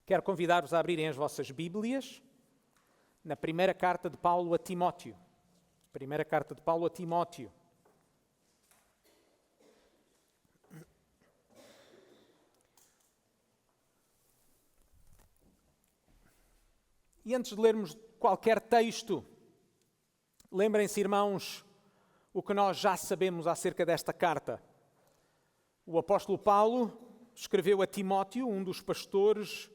Quero convidar-vos a abrirem as vossas Bíblias na primeira carta de Paulo a Timóteo. Primeira carta de Paulo a Timóteo. E antes de lermos qualquer texto, lembrem-se, irmãos, o que nós já sabemos acerca desta carta. O apóstolo Paulo escreveu a Timóteo, um dos pastores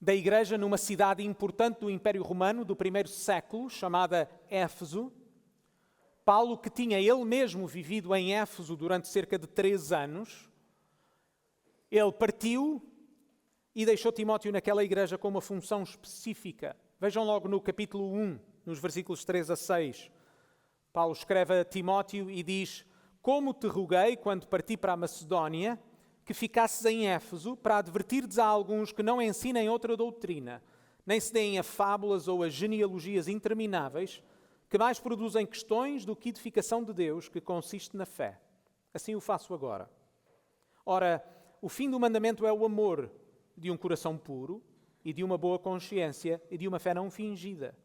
da igreja numa cidade importante do Império Romano do primeiro século, chamada Éfeso. Paulo, que tinha ele mesmo vivido em Éfeso durante cerca de 3 anos, ele partiu e deixou Timóteo naquela igreja com uma função específica. Vejam logo no capítulo 1, nos versículos 3 a 6. Paulo escreve a Timóteo e diz: "Como te roguei, quando parti para a Macedónia, que ficasses em Éfeso, para advertirdes a alguns que não ensinem outra doutrina, nem se deem a fábulas ou a genealogias intermináveis, que mais produzem questões do que edificação de Deus, que consiste na fé. Assim o faço agora. Ora, o fim do mandamento é o amor de um coração puro e de uma boa consciência e de uma fé não fingida,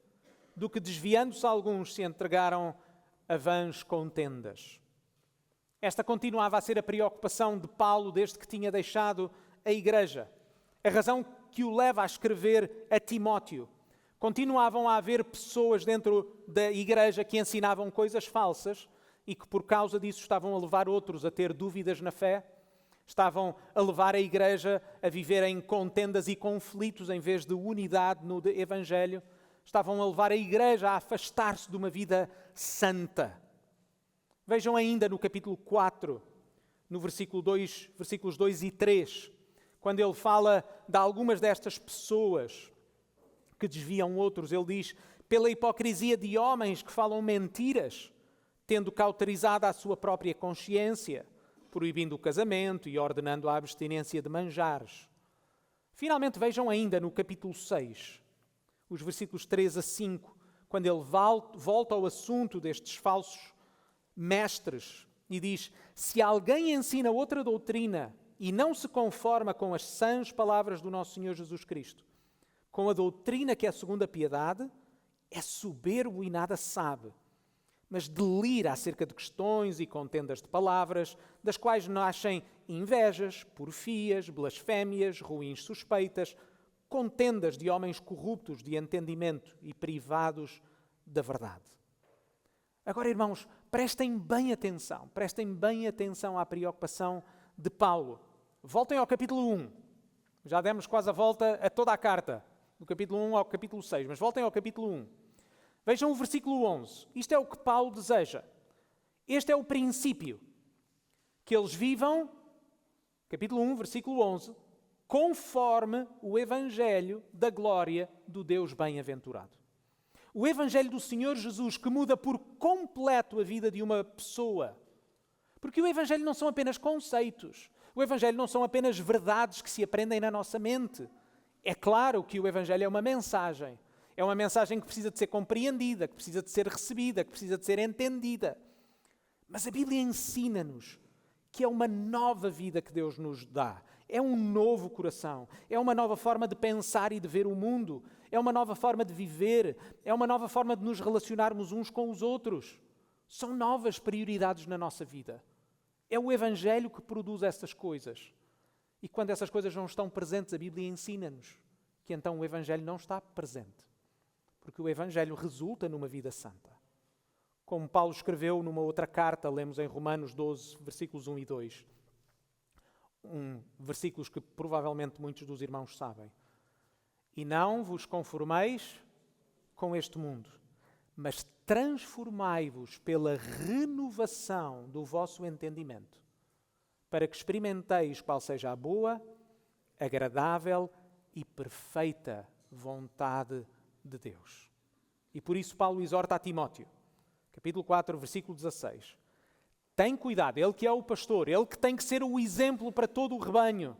do que desviando-se alguns se entregaram a vãs contendas." Esta continuava a ser a preocupação de Paulo desde que tinha deixado a igreja. A razão que o leva a escrever a Timóteo. Continuavam a haver pessoas dentro da igreja que ensinavam coisas falsas e que por causa disso estavam a levar outros a ter dúvidas na fé. Estavam a levar a igreja a viver em contendas e conflitos em vez de unidade no Evangelho. Estavam a levar a igreja a afastar-se de uma vida santa. Vejam ainda no capítulo 4, no versículos 2 e 3, quando ele fala de algumas destas pessoas que desviam outros, ele diz: "Pela hipocrisia de homens que falam mentiras, tendo cauterizado a sua própria consciência, proibindo o casamento e ordenando a abstinência de manjares." Finalmente, vejam ainda no capítulo 6, os versículos 3 a 5, quando ele volta ao assunto destes falsos mestres e diz: "Se alguém ensina outra doutrina e não se conforma com as sãs palavras do nosso Senhor Jesus Cristo, com a doutrina que é segundo a piedade, é soberbo e nada sabe, mas delira acerca de questões e contendas de palavras, das quais nascem invejas, porfias, blasfémias, ruins suspeitas, contendas de homens corruptos de entendimento e privados da verdade." Agora, irmãos, prestem bem atenção à preocupação de Paulo. Voltem ao capítulo 1. Já demos quase a volta a toda a carta, do capítulo 1 ao capítulo 6, mas voltem ao capítulo 1. Vejam o versículo 11. Isto é o que Paulo deseja. Este é o princípio. Que eles vivam, capítulo 1, versículo 11, conforme o Evangelho da glória do Deus bem-aventurado. O Evangelho do Senhor Jesus, que muda por completo a vida de uma pessoa. Porque o Evangelho não são apenas conceitos. O Evangelho não são apenas verdades que se aprendem na nossa mente. É claro que o Evangelho é uma mensagem. É uma mensagem que precisa de ser compreendida, que precisa de ser recebida, que precisa de ser entendida. Mas a Bíblia ensina-nos que é uma nova vida que Deus nos dá. É um novo coração, é uma nova forma de pensar e de ver o mundo, é uma nova forma de viver, é uma nova forma de nos relacionarmos uns com os outros. São novas prioridades na nossa vida. É o Evangelho que produz essas coisas. E quando essas coisas não estão presentes, a Bíblia ensina-nos que então o Evangelho não está presente. Porque o Evangelho resulta numa vida santa. Como Paulo escreveu numa outra carta, lemos em Romanos 12, versículos 1 e 2. Versículos que provavelmente muitos dos irmãos sabem. "E não vos conformeis com este mundo, mas transformai-vos pela renovação do vosso entendimento, para que experimenteis qual seja a boa, agradável e perfeita vontade de Deus." E por isso Paulo exorta a Timóteo, capítulo 4, versículo 16. Tem cuidado, ele que é o pastor, ele que tem que ser o exemplo para todo o rebanho.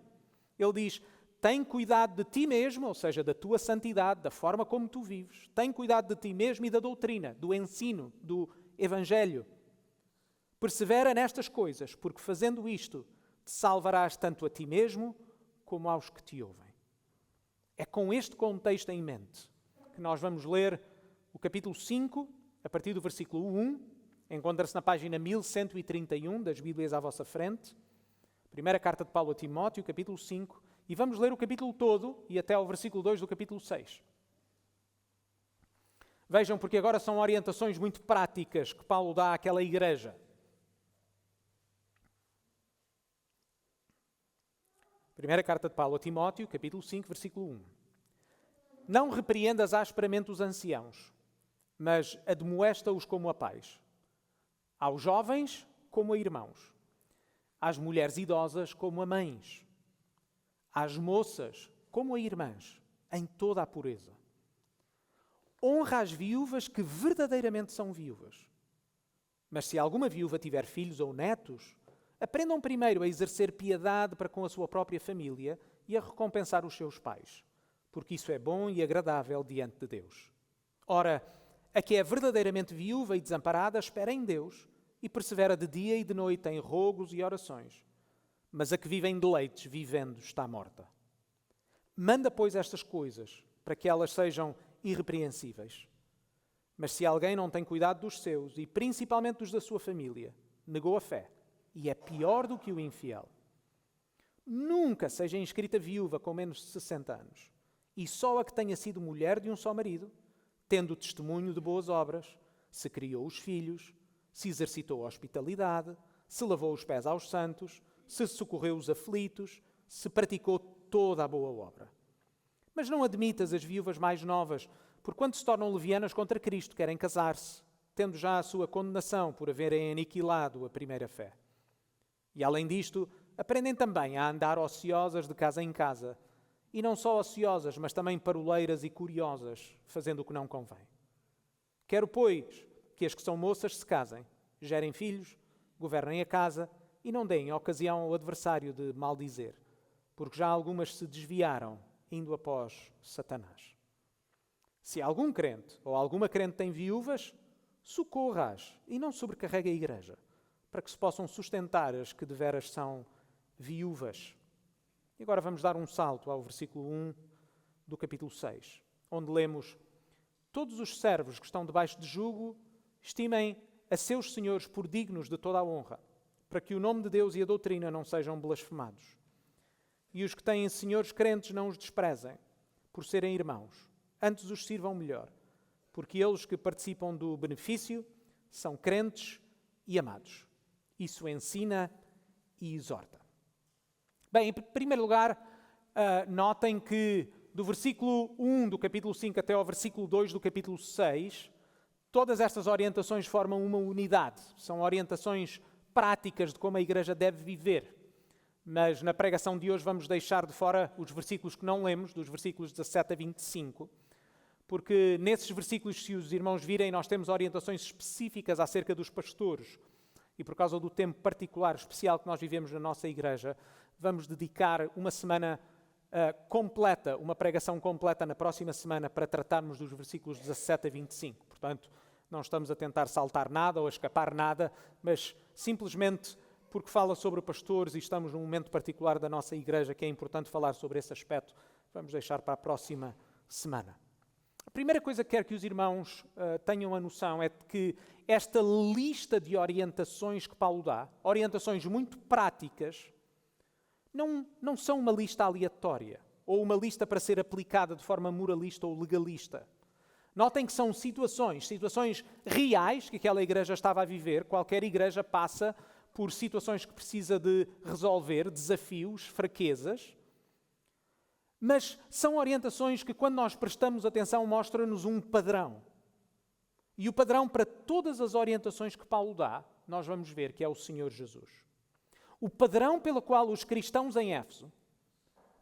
Ele diz: tem cuidado de ti mesmo, ou seja, da tua santidade, da forma como tu vives. Tem cuidado de ti mesmo e da doutrina, do ensino, do Evangelho. Persevera nestas coisas, porque fazendo isto, te salvarás tanto a ti mesmo como aos que te ouvem. É com este contexto em mente que nós vamos ler o capítulo 5, a partir do versículo 1, encontra-se na página 1131 das Bíblias à vossa frente. Primeira carta de Paulo a Timóteo, capítulo 5, e vamos ler o capítulo todo e até ao versículo 2 do capítulo 6. Vejam, porque agora são orientações muito práticas que Paulo dá àquela igreja. Primeira carta de Paulo a Timóteo, capítulo 5, versículo 1. Não repreendas asperamente os anciãos, mas admoesta-os como a pais. Aos jovens, como a irmãos. Às mulheres idosas, como a mães. Às moças, como a irmãs, em toda a pureza. Honra as viúvas que verdadeiramente são viúvas. Mas se alguma viúva tiver filhos ou netos, aprendam primeiro a exercer piedade para com a sua própria família e a recompensar os seus pais, porque isso é bom e agradável diante de Deus. Ora, a que é verdadeiramente viúva e desamparada, espera em Deus e persevera de dia e de noite em rogos e orações. Mas a que vive em deleites, vivendo, está morta. Manda, pois, estas coisas, para que elas sejam irrepreensíveis. Mas se alguém não tem cuidado dos seus, e principalmente dos da sua família, negou a fé, e é pior do que o infiel. Nunca seja inscrita viúva com menos de 60 anos, e só a que tenha sido mulher de um só marido, tendo testemunho de boas obras, se criou os filhos, se exercitou a hospitalidade, se lavou os pés aos santos, se socorreu os aflitos, se praticou toda a boa obra. Mas não admitas as viúvas mais novas, porquanto se tornam levianas contra Cristo, querem casar-se, tendo já a sua condenação por haverem aniquilado a primeira fé. E além disto, aprendem também a andar ociosas de casa em casa, e não só ociosas, mas também paroleiras e curiosas, fazendo o que não convém. Quero, pois, que as que são moças se casem, gerem filhos, governem a casa e não deem ocasião ao adversário de maldizer, porque já algumas se desviaram, indo após Satanás. Se algum crente ou alguma crente tem viúvas, socorra-as e não sobrecarregue a igreja, para que se possam sustentar as que deveras são viúvas. E agora vamos dar um salto ao versículo 1 do capítulo 6, onde lemos: todos os servos que estão debaixo de jugo estimem a seus senhores por dignos de toda a honra, para que o nome de Deus e a doutrina não sejam blasfemados. E os que têm senhores crentes não os desprezem, por serem irmãos, antes os sirvam melhor, porque eles que participam do benefício são crentes e amados. Isso ensina e exorta. Bem, em primeiro lugar, notem que do versículo 1 do capítulo 5 até ao versículo 2 do capítulo 6, todas estas orientações formam uma unidade. São orientações práticas de como a igreja deve viver. Mas na pregação de hoje vamos deixar de fora os versículos que não lemos, dos versículos 17 a 25, porque nesses versículos, se os irmãos virem, nós temos orientações específicas acerca dos pastores. E por causa do tempo particular, especial que nós vivemos na nossa igreja, vamos dedicar uma semana completa, uma pregação completa na próxima semana para tratarmos dos versículos 17 a 25. Portanto, não estamos a tentar saltar nada ou a escapar nada, mas simplesmente porque fala sobre pastores e estamos num momento particular da nossa igreja que é importante falar sobre esse aspecto, vamos deixar para a próxima semana. A primeira coisa que quero que os irmãos tenham a noção é de que esta lista de orientações que Paulo dá, orientações muito práticas, não são uma lista aleatória ou uma lista para ser aplicada de forma moralista ou legalista. Notem que são situações reais que aquela igreja estava a viver. Qualquer igreja passa por situações que precisa de resolver, desafios, fraquezas. Mas são orientações que, quando nós prestamos atenção, mostram-nos um padrão. E o padrão para todas as orientações que Paulo dá, nós vamos ver que é o Senhor Jesus. O padrão pelo qual os cristãos em Éfeso,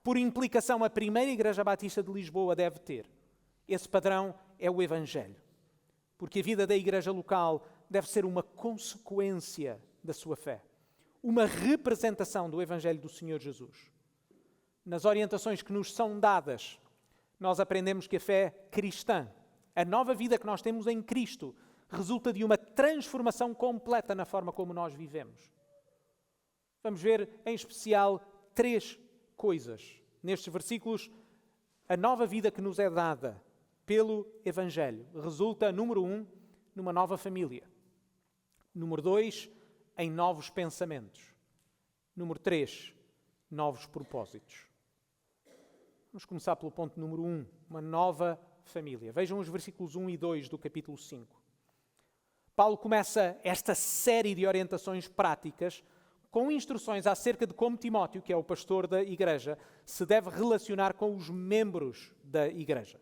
por implicação a primeira Igreja Batista de Lisboa deve ter, esse padrão é o Evangelho. Porque a vida da igreja local deve ser uma consequência da sua fé. Uma representação do Evangelho do Senhor Jesus. Nas orientações que nos são dadas, nós aprendemos que a fé cristã, a nova vida que nós temos em Cristo, resulta de uma transformação completa na forma como nós vivemos. Vamos ver, em especial, 3 coisas nestes versículos A nova vida que nos é dada pelo Evangelho resulta, número 1, numa nova família. Número 2, em novos pensamentos. Número 3, novos propósitos. Vamos começar pelo ponto número 1, uma nova família. Vejam os versículos 1 e 2 do capítulo 5. Paulo começa esta série de orientações práticas com instruções acerca de como Timóteo, que é o pastor da igreja, se deve relacionar com os membros da igreja.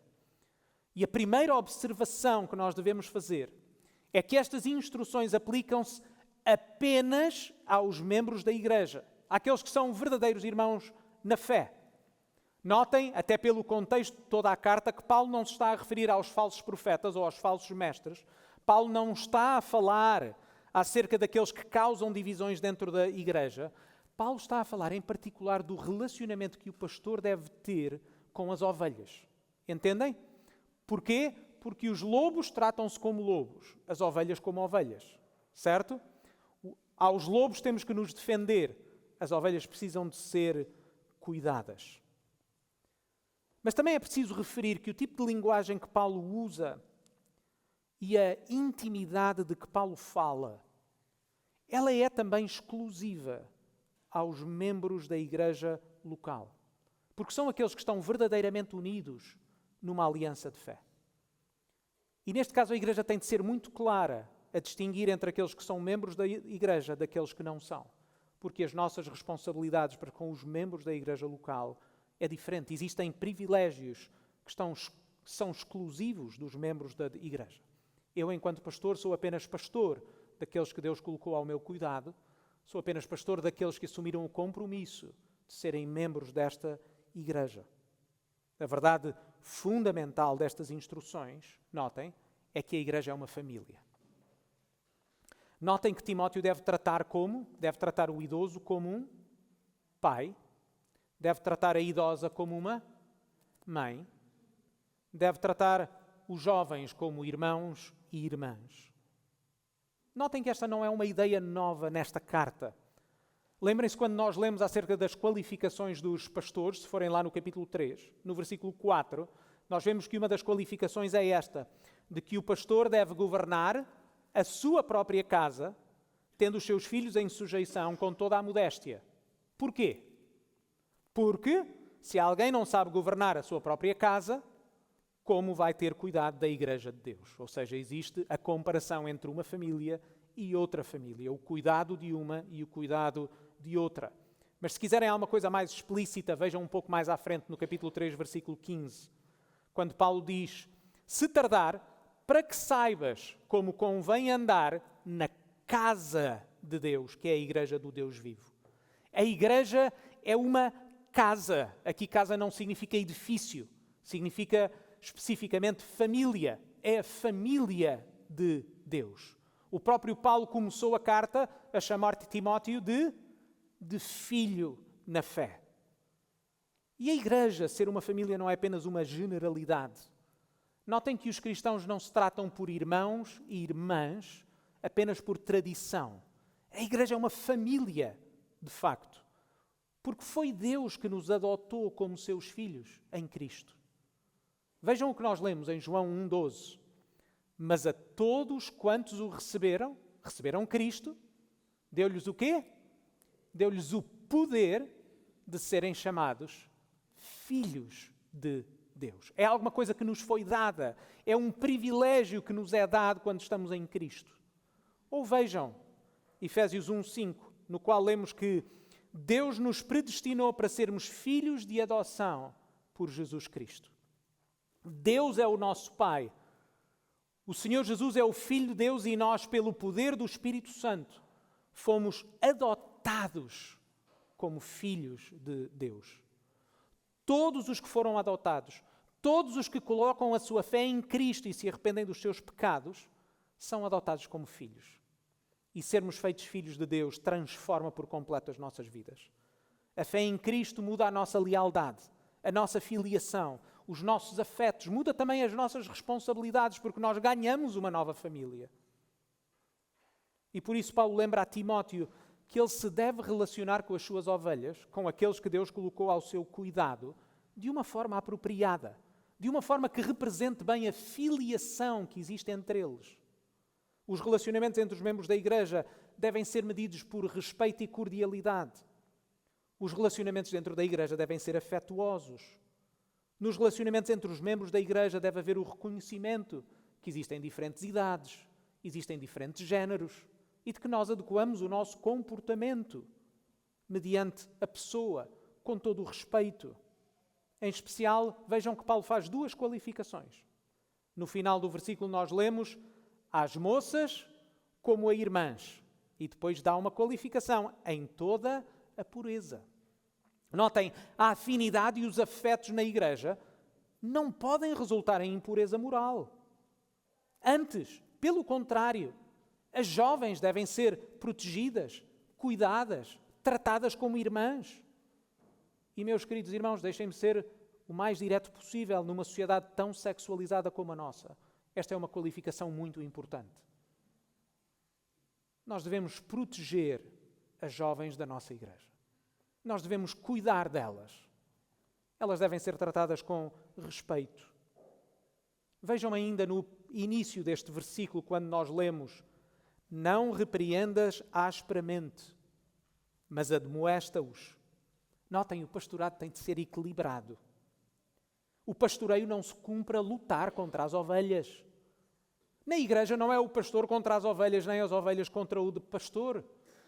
E a primeira observação que nós devemos fazer é que estas instruções aplicam-se apenas aos membros da igreja, àqueles que são verdadeiros irmãos na fé. Notem, até pelo contexto de toda a carta, que Paulo não se está a referir aos falsos profetas ou aos falsos mestres. Paulo não está a falar acerca daqueles que causam divisões dentro da igreja. Paulo está a falar em particular do relacionamento que o pastor deve ter com as ovelhas. Entendem? Porquê? Porque os lobos tratam-se como lobos, as ovelhas como ovelhas. Certo? Aos lobos temos que nos defender. As ovelhas precisam de ser cuidadas. Mas também é preciso referir que o tipo de linguagem que Paulo usa e a intimidade de que Paulo fala, ela é também exclusiva aos membros da igreja local. Porque são aqueles que estão verdadeiramente unidos numa aliança de fé. E neste caso a igreja tem de ser muito clara a distinguir entre aqueles que são membros da igreja daqueles que não são. Porque as nossas responsabilidades para com os membros da igreja local é diferente. Existem privilégios que são exclusivos dos membros da igreja. Eu, enquanto pastor, sou apenas pastor daqueles que Deus colocou ao meu cuidado. Sou apenas pastor daqueles que assumiram o compromisso de serem membros desta igreja. A verdade fundamental destas instruções, notem, é que a igreja é uma família. Notem que Timóteo deve tratar o idoso como um pai, deve tratar a idosa como uma mãe, deve tratar os jovens como irmãos e irmãs. Notem que esta não é uma ideia nova nesta carta. Lembrem-se quando nós lemos acerca das qualificações dos pastores, se forem lá no capítulo 3, no versículo 4, nós vemos que uma das qualificações é esta, de que o pastor deve governar a sua própria casa, tendo os seus filhos em sujeição com toda a modéstia. Porquê? Porque se alguém não sabe governar a sua própria casa, como vai ter cuidado da igreja de Deus? Ou seja, existe a comparação entre uma família e outra família, o cuidado de uma e o cuidado de outra. Mas se quiserem alguma coisa mais explícita, vejam um pouco mais à frente no capítulo 3, versículo 15, quando Paulo diz: se tardar, para que saibas como convém andar na casa de Deus, que é a igreja do Deus vivo. A igreja é uma casa. Aqui casa não significa edifício, significa especificamente família. É a família de Deus. O próprio Paulo começou a carta a chamar Timóteo de filho na fé. E a igreja, ser uma família, não é apenas uma generalidade. Notem que os cristãos não se tratam por irmãos e irmãs apenas por tradição. A igreja é uma família, de facto. Porque foi Deus que nos adotou como seus filhos em Cristo. Vejam o que nós lemos em João 1,12. Mas a todos quantos o receberam Cristo, deu-lhes o quê? Deu-lhes o poder de serem chamados filhos de Deus. É alguma coisa que nos foi dada. É um privilégio que nos é dado quando estamos em Cristo. Ou vejam, Efésios 1,5, no qual lemos que Deus nos predestinou para sermos filhos de adoção por Jesus Cristo. Deus é o nosso Pai. O Senhor Jesus é o Filho de Deus e nós, pelo poder do Espírito Santo, fomos adotados como filhos de Deus. Todos os que foram adotados, todos os que colocam a sua fé em Cristo e se arrependem dos seus pecados, são adotados como filhos. E sermos feitos filhos de Deus transforma por completo as nossas vidas. A fé em Cristo muda a nossa lealdade, a nossa filiação, os nossos afetos, muda também as nossas responsabilidades, porque nós ganhamos uma nova família. E por isso Paulo lembra a Timóteo que ele se deve relacionar com as suas ovelhas, com aqueles que Deus colocou ao seu cuidado, de uma forma apropriada, de uma forma que represente bem a filiação que existe entre eles. Os relacionamentos entre os membros da igreja devem ser medidos por respeito e cordialidade. Os relacionamentos dentro da igreja devem ser afetuosos. Nos relacionamentos entre os membros da igreja deve haver o reconhecimento que existem diferentes idades, existem diferentes géneros e de que nós adequamos o nosso comportamento mediante a pessoa, com todo o respeito. Em especial, vejam que Paulo faz duas qualificações. No final do versículo nós lemos às moças como a irmãs. E depois dá uma qualificação em toda a pureza. Notem, a afinidade e os afetos na igreja não podem resultar em impureza moral. Antes, pelo contrário, as jovens devem ser protegidas, cuidadas, tratadas como irmãs. E, meus queridos irmãos, deixem-me ser o mais direto possível numa sociedade tão sexualizada como a nossa. Esta é uma qualificação muito importante. Nós devemos proteger as jovens da nossa igreja. Nós devemos cuidar delas. Elas devem ser tratadas com respeito. Vejam ainda no início deste versículo, quando nós lemos: não repreendas asperamente, mas admoesta-os. Notem, o pastorado tem de ser equilibrado. O pastoreio não se cumpre a lutar contra as ovelhas. Na igreja não é o pastor contra as ovelhas, nem as ovelhas contra o pastor.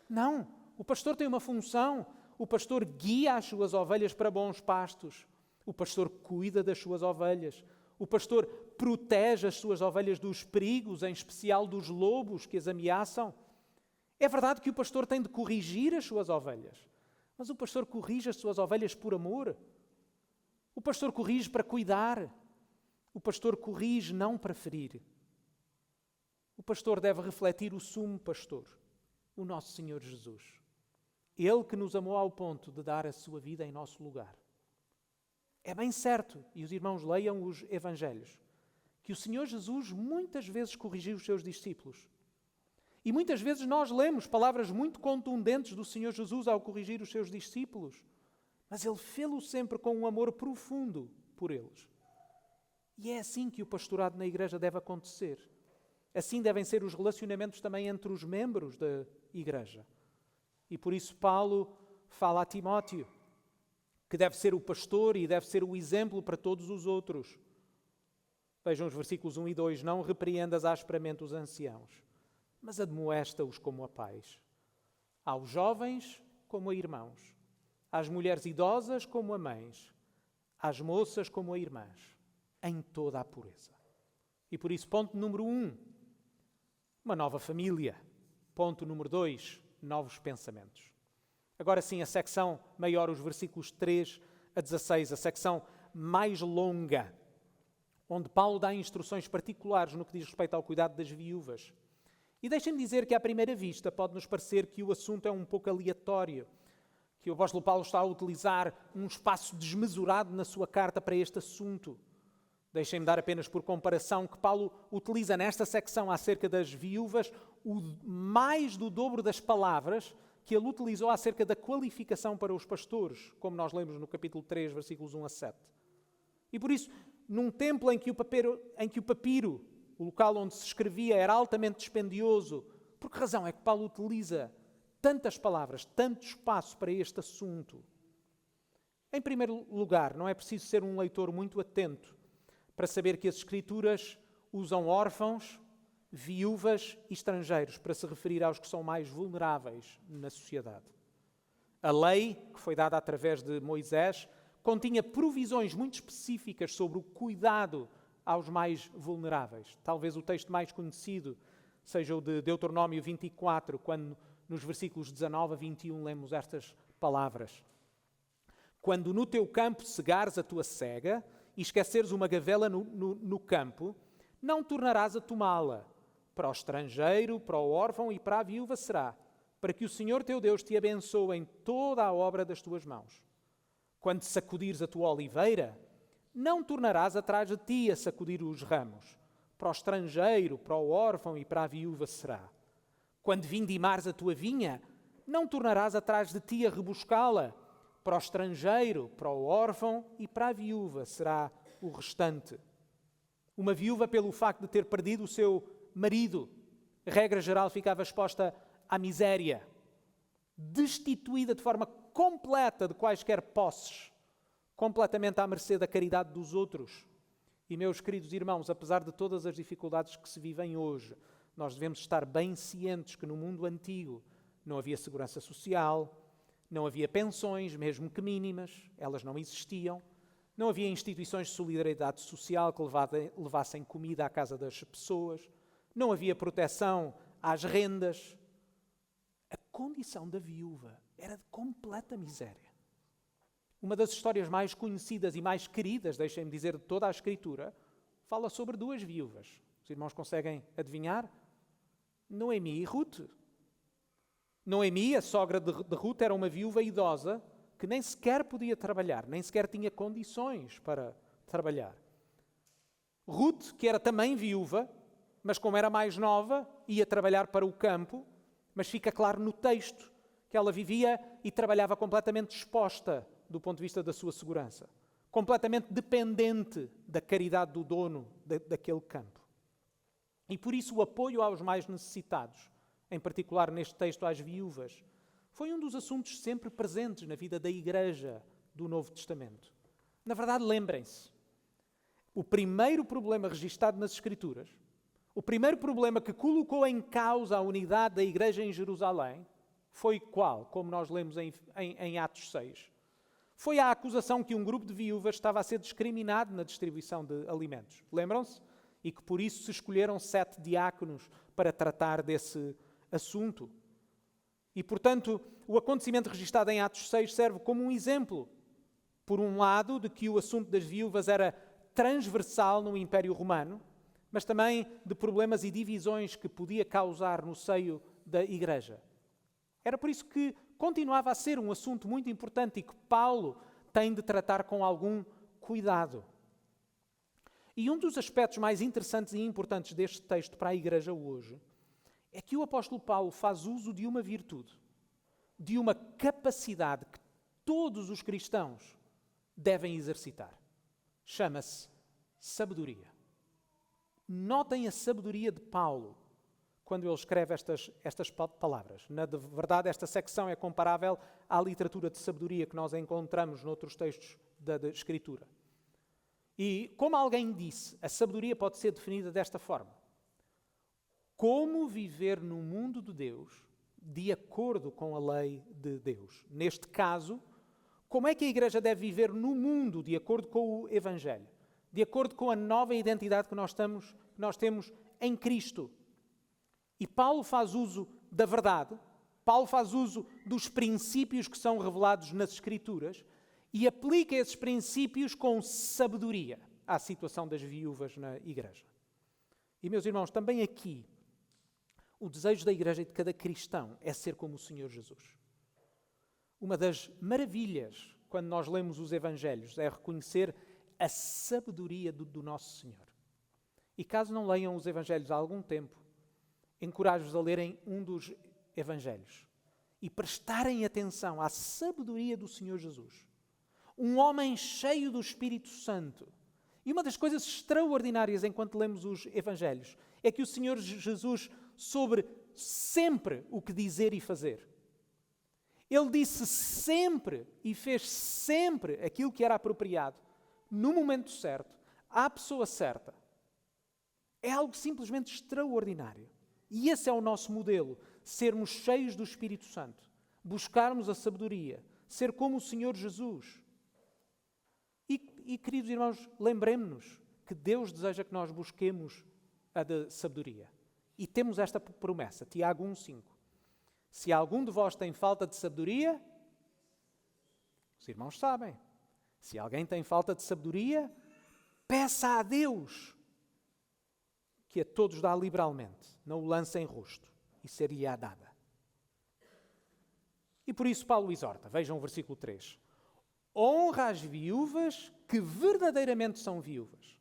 Não, o pastor tem uma função. O pastor guia as suas ovelhas para bons pastos. O pastor cuida das suas ovelhas. O pastor protege as suas ovelhas dos perigos, em especial dos lobos que as ameaçam. É verdade que o pastor tem de corrigir as suas ovelhas, mas o pastor corrige as suas ovelhas por amor. O pastor corrige para cuidar. O pastor corrige não para ferir. O pastor deve refletir o sumo pastor, o nosso Senhor Jesus. Ele que nos amou ao ponto de dar a sua vida em nosso lugar. É bem certo, e os irmãos leiam os Evangelhos, que o Senhor Jesus muitas vezes corrigiu os seus discípulos. E muitas vezes nós lemos palavras muito contundentes do Senhor Jesus ao corrigir os seus discípulos. Mas Ele fê-lo sempre com um amor profundo por eles. E é assim que o pastorado na igreja deve acontecer. Assim devem ser os relacionamentos também entre os membros da igreja. E por isso Paulo fala a Timóteo, que deve ser o pastor e deve ser o exemplo para todos os outros. Vejam os versículos 1 e 2. Não repreendas asperamente os anciãos, mas admoesta-os como a pais. Aos jovens como a irmãos, às mulheres idosas como a mães, às moças como a irmãs, em toda a pureza. E por isso, ponto número 1, uma nova família. Ponto número 2, novos pensamentos. Agora sim, a secção maior, os versículos 3 a 16, a secção mais longa, onde Paulo dá instruções particulares no que diz respeito ao cuidado das viúvas. E deixem-me dizer que, à primeira vista, pode-nos parecer que o assunto é um pouco aleatório, que o apóstolo Paulo está a utilizar um espaço desmesurado na sua carta para este assunto. Deixem-me dar apenas por comparação que Paulo utiliza nesta secção acerca das viúvas o mais do dobro das palavras que ele utilizou acerca da qualificação para os pastores, como nós lemos no capítulo 3, versículos 1 a 7. E por isso, num tempo em que o papiro, o local onde se escrevia, era altamente dispendioso, por que razão é que Paulo utiliza tantas palavras, tanto espaço para este assunto? Em primeiro lugar, não é preciso ser um leitor muito atento para saber que as Escrituras usam órfãos, viúvas e estrangeiros para se referir aos que são mais vulneráveis na sociedade. A lei, que foi dada através de Moisés, continha provisões muito específicas sobre o cuidado aos mais vulneráveis. Talvez o texto mais conhecido seja o de Deuteronômio 24, quando nos versículos 19 a 21 lemos estas palavras. Quando no teu campo cegares a tua cega e esqueceres uma gavela no campo, não tornarás a tomá-la. Para o estrangeiro, para o órfão e para a viúva será, para que o Senhor teu Deus te abençoe em toda a obra das tuas mãos. Quando sacudires a tua oliveira, não tornarás atrás de ti a sacudir os ramos. Para o estrangeiro, para o órfão e para a viúva será. Quando vindimares a tua vinha, não tornarás atrás de ti a rebuscá-la. para o estrangeiro, para o órfão e para a viúva será o restante. Uma viúva, pelo facto de ter perdido o seu marido, regra geral, ficava exposta à miséria, destituída de forma completa de quaisquer posses, completamente à mercê da caridade dos outros. E, meus queridos irmãos, apesar de todas as dificuldades que se vivem hoje, nós devemos estar bem cientes que no mundo antigo não havia segurança social, não havia pensões, mesmo que mínimas, elas não existiam, não havia instituições de solidariedade social que levassem comida à casa das pessoas, não havia proteção às rendas. A condição da viúva era de completa miséria. Uma das histórias mais conhecidas e mais queridas, deixem-me dizer, de toda a Escritura, fala sobre duas viúvas. Os irmãos conseguem adivinhar? Noemi e Ruth. Noemi, a sogra de Ruth, era uma viúva idosa que nem sequer podia trabalhar, nem sequer tinha condições para trabalhar. Ruth, que era também viúva, mas como era mais nova, ia trabalhar para o campo, mas fica claro no texto que ela vivia e trabalhava completamente exposta do ponto de vista da sua segurança, completamente dependente da caridade do dono daquele campo. E por isso o apoio aos mais necessitados, em particular neste texto às viúvas, foi um dos assuntos sempre presentes na vida da Igreja do Novo Testamento. Na verdade, lembrem-se, o primeiro problema registado nas Escrituras, o primeiro problema que colocou em causa a unidade da Igreja em Jerusalém, foi qual? Como nós lemos em Atos 6. Foi a acusação que um grupo de viúvas estava a ser discriminado na distribuição de alimentos. Lembram-se? E que por isso se escolheram 7 diáconos para tratar desse assunto. E, portanto, o acontecimento registado em Atos 6 serve como um exemplo, por um lado, de que o assunto das viúvas era transversal no Império Romano, mas também de problemas e divisões que podia causar no seio da Igreja. Era por isso que continuava a ser um assunto muito importante e que Paulo tem de tratar com algum cuidado. E um dos aspectos mais interessantes e importantes deste texto para a Igreja hoje é que o apóstolo Paulo faz uso de uma virtude, de uma capacidade que todos os cristãos devem exercitar. Chama-se sabedoria. Notem a sabedoria de Paulo quando ele escreve estas palavras. Na verdade, esta secção é comparável à literatura de sabedoria que nós encontramos noutros textos da Escritura. E, como alguém disse, a sabedoria pode ser definida desta forma. Como viver no mundo de Deus de acordo com a lei de Deus. Neste caso, como é que a Igreja deve viver no mundo de acordo com o Evangelho? De acordo com a nova identidade que nós temos em Cristo. E Paulo faz uso da verdade, Paulo faz uso dos princípios que são revelados nas Escrituras e aplica esses princípios com sabedoria à situação das viúvas na Igreja. E, meus irmãos, também aqui, o desejo da Igreja e de cada cristão é ser como o Senhor Jesus. Uma das maravilhas, quando nós lemos os Evangelhos, é reconhecer a sabedoria do nosso Senhor. E caso não leiam os Evangelhos há algum tempo, encorajo-vos a lerem um dos Evangelhos e prestarem atenção à sabedoria do Senhor Jesus. Um homem cheio do Espírito Santo. E uma das coisas extraordinárias enquanto lemos os Evangelhos é que o Senhor Jesus soube sempre o que dizer e fazer. Ele disse sempre e fez sempre aquilo que era apropriado, no momento certo, à pessoa certa. É algo simplesmente extraordinário. E esse é o nosso modelo, sermos cheios do Espírito Santo, buscarmos a sabedoria, ser como o Senhor Jesus. E queridos irmãos, lembremos-nos que Deus deseja que nós busquemos a de sabedoria. E temos esta promessa, Tiago 1,5. Se algum de vós tem falta de sabedoria, os irmãos sabem, se alguém tem falta de sabedoria, peça a Deus, que a todos dá liberalmente, não o lance em rosto, e ser-lhe-á dada. E por isso Paulo exorta, vejam o versículo 3. Honra as viúvas que verdadeiramente são viúvas.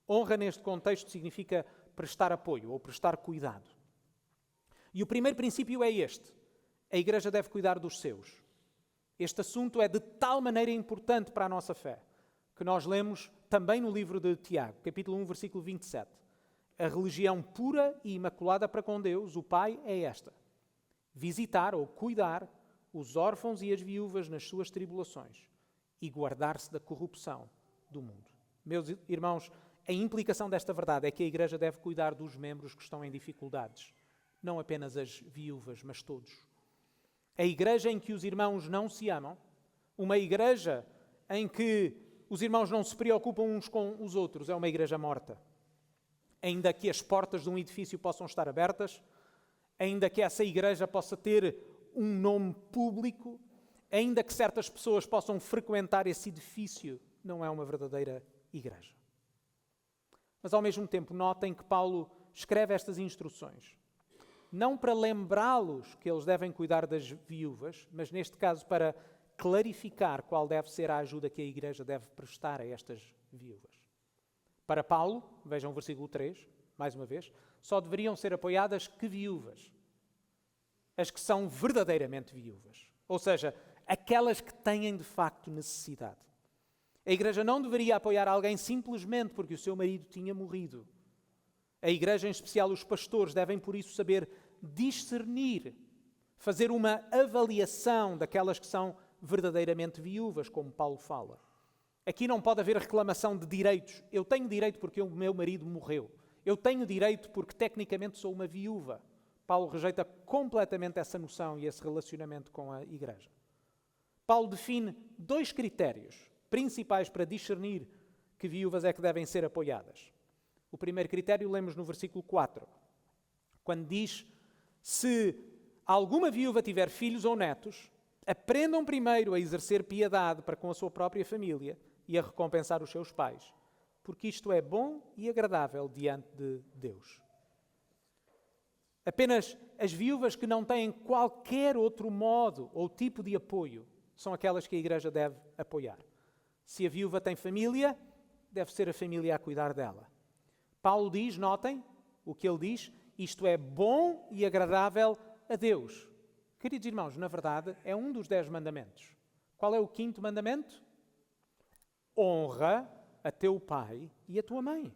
Honra neste contexto significa prestar apoio ou prestar cuidado. E o primeiro princípio é este. A Igreja deve cuidar dos seus. Este assunto é de tal maneira importante para a nossa fé, que nós lemos também no livro de Tiago, capítulo 1, versículo 27. A religião pura e imaculada para com Deus, o Pai, é esta: visitar ou cuidar os órfãos e as viúvas nas suas tribulações e guardar-se da corrupção do mundo. Meus irmãos, a implicação desta verdade é que a Igreja deve cuidar dos membros que estão em dificuldades, não apenas as viúvas, mas todos. A Igreja em que os irmãos não se amam, uma Igreja em que os irmãos não se preocupam uns com os outros, é uma Igreja morta. Ainda que as portas de um edifício possam estar abertas, ainda que essa Igreja possa ter um nome público, ainda que certas pessoas possam frequentar esse edifício, não é uma verdadeira Igreja. Mas ao mesmo tempo, notem que Paulo escreve estas instruções, não para lembrá-los que eles devem cuidar das viúvas, mas neste caso para clarificar qual deve ser a ajuda que a Igreja deve prestar a estas viúvas. Para Paulo, vejam o versículo 3, mais uma vez, só deveriam ser apoiadas que viúvas? As que são verdadeiramente viúvas, ou seja, aquelas que têm de facto necessidade. A Igreja não deveria apoiar alguém simplesmente porque o seu marido tinha morrido. A Igreja, em especial os pastores, devem por isso saber discernir, fazer uma avaliação daquelas que são verdadeiramente viúvas, como Paulo fala. Aqui não pode haver reclamação de direitos. Eu tenho direito porque o meu marido morreu. Eu tenho direito porque tecnicamente sou uma viúva. Paulo rejeita completamente essa noção e esse relacionamento com a Igreja. Paulo define 2 critérios principais para discernir que viúvas é que devem ser apoiadas. O primeiro critério lemos no versículo 4, quando diz: se alguma viúva tiver filhos ou netos, aprendam primeiro a exercer piedade para com a sua própria família e a recompensar os seus pais, porque isto é bom e agradável diante de Deus. Apenas as viúvas que não têm qualquer outro modo ou tipo de apoio são aquelas que a Igreja deve apoiar. Se a viúva tem família, deve ser a família a cuidar dela. Paulo diz, notem o que ele diz, isto é bom e agradável a Deus. Queridos irmãos, na verdade, é um dos 10 mandamentos. Qual é o 5º mandamento? Honra a teu pai e a tua mãe.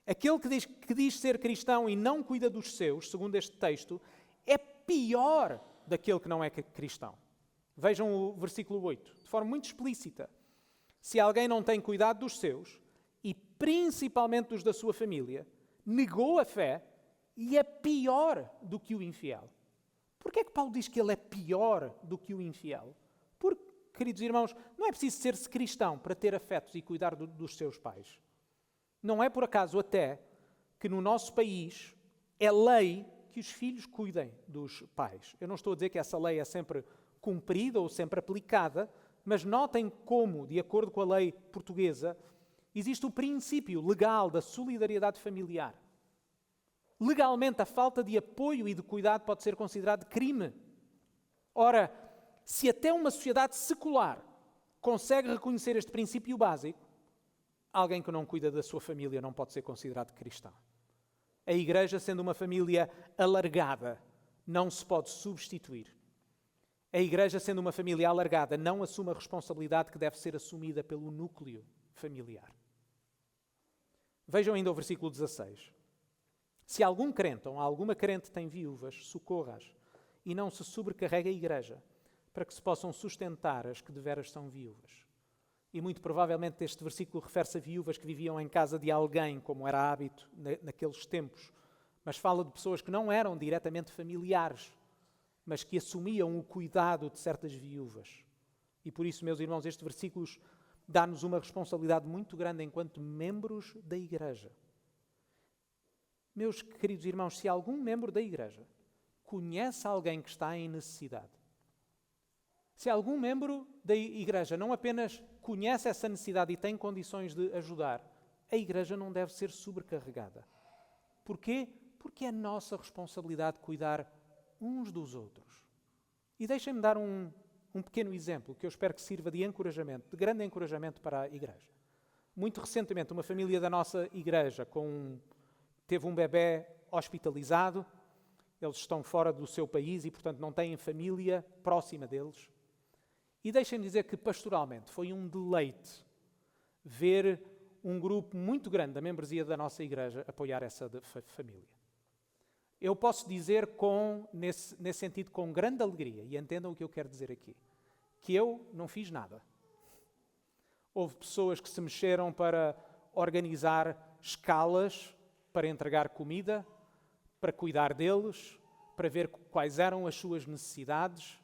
Aquele que diz ser cristão e não cuida dos seus, segundo este texto, é pior daquele que não é cristão. Vejam o versículo 8, de forma muito explícita. Se alguém não tem cuidado dos seus, e principalmente dos da sua família, negou a fé e é pior do que o infiel. Porquê é que Paulo diz que ele é pior do que o infiel? Porque, queridos irmãos, não é preciso ser-se cristão para ter afetos e cuidar dos seus pais. Não é por acaso até que no nosso país é lei que os filhos cuidem dos pais. Eu não estou a dizer que essa lei é sempre cumprida ou sempre aplicada, mas notem como, de acordo com a lei portuguesa, existe o princípio legal da solidariedade familiar. Legalmente, a falta de apoio e de cuidado pode ser considerado crime. Ora, se até uma sociedade secular consegue reconhecer este princípio básico, alguém que não cuida da sua família não pode ser considerado cristão. A Igreja, sendo uma família alargada, não se pode substituir. A Igreja, sendo uma família alargada, não assume a responsabilidade que deve ser assumida pelo núcleo familiar. Vejam ainda o versículo 16. Se algum crente ou alguma crente tem viúvas, socorra-as e não se sobrecarregue a Igreja, para que se possam sustentar as que deveras são viúvas. E muito provavelmente este versículo refere-se a viúvas que viviam em casa de alguém, como era hábito naqueles tempos, mas fala de pessoas que não eram diretamente familiares, mas que assumiam o cuidado de certas viúvas. E por isso, meus irmãos, este versículo dá-nos uma responsabilidade muito grande enquanto membros da Igreja. Meus queridos irmãos, se algum membro da Igreja conhece alguém que está em necessidade, se algum membro da Igreja não apenas conhece essa necessidade e tem condições de ajudar, a Igreja não deve ser sobrecarregada. Porquê? Porque é nossa responsabilidade cuidar uns dos outros. E deixem-me dar um pequeno exemplo que eu espero que sirva de encorajamento, de grande encorajamento para a Igreja. Muito recentemente, uma família da nossa Igreja teve um bebê hospitalizado. Eles estão fora do seu país e, portanto, não têm família próxima deles. E deixem-me dizer que pastoralmente foi um deleite ver um grupo muito grande da membresia da nossa igreja apoiar essa família. Eu posso dizer nesse sentido com grande alegria, e entendam o que eu quero dizer aqui, que eu não fiz nada. Houve pessoas que se mexeram para organizar escalas, para entregar comida, para cuidar deles, para ver quais eram as suas necessidades.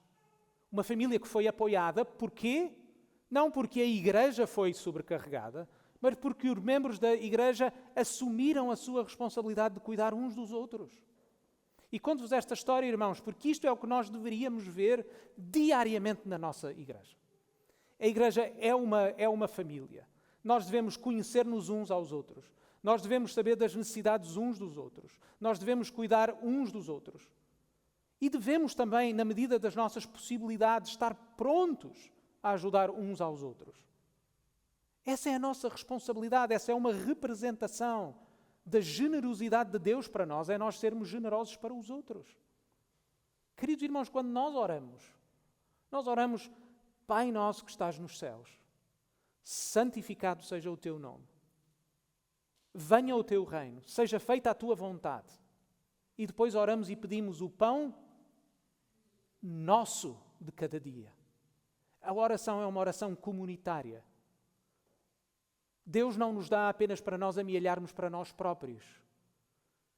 Uma família que foi apoiada, porquê? Não porque a igreja foi sobrecarregada, mas porque os membros da igreja assumiram a sua responsabilidade de cuidar uns dos outros. E conto-vos esta história, irmãos, porque isto é o que nós deveríamos ver diariamente na nossa igreja. A igreja é uma família. Nós devemos conhecer-nos uns aos outros. Nós devemos saber das necessidades uns dos outros. Nós devemos cuidar uns dos outros. E devemos também, na medida das nossas possibilidades, estar prontos a ajudar uns aos outros. Essa é a nossa responsabilidade, essa é uma representação da generosidade de Deus para nós, é nós sermos generosos para os outros. Queridos irmãos, quando nós oramos, Pai nosso que estás nos céus, santificado seja o teu nome. Venha o teu reino, seja feita a tua vontade. E depois oramos e pedimos o pão nosso de cada dia. A oração é uma oração comunitária. Deus não nos dá apenas para nós amealharmos para nós próprios,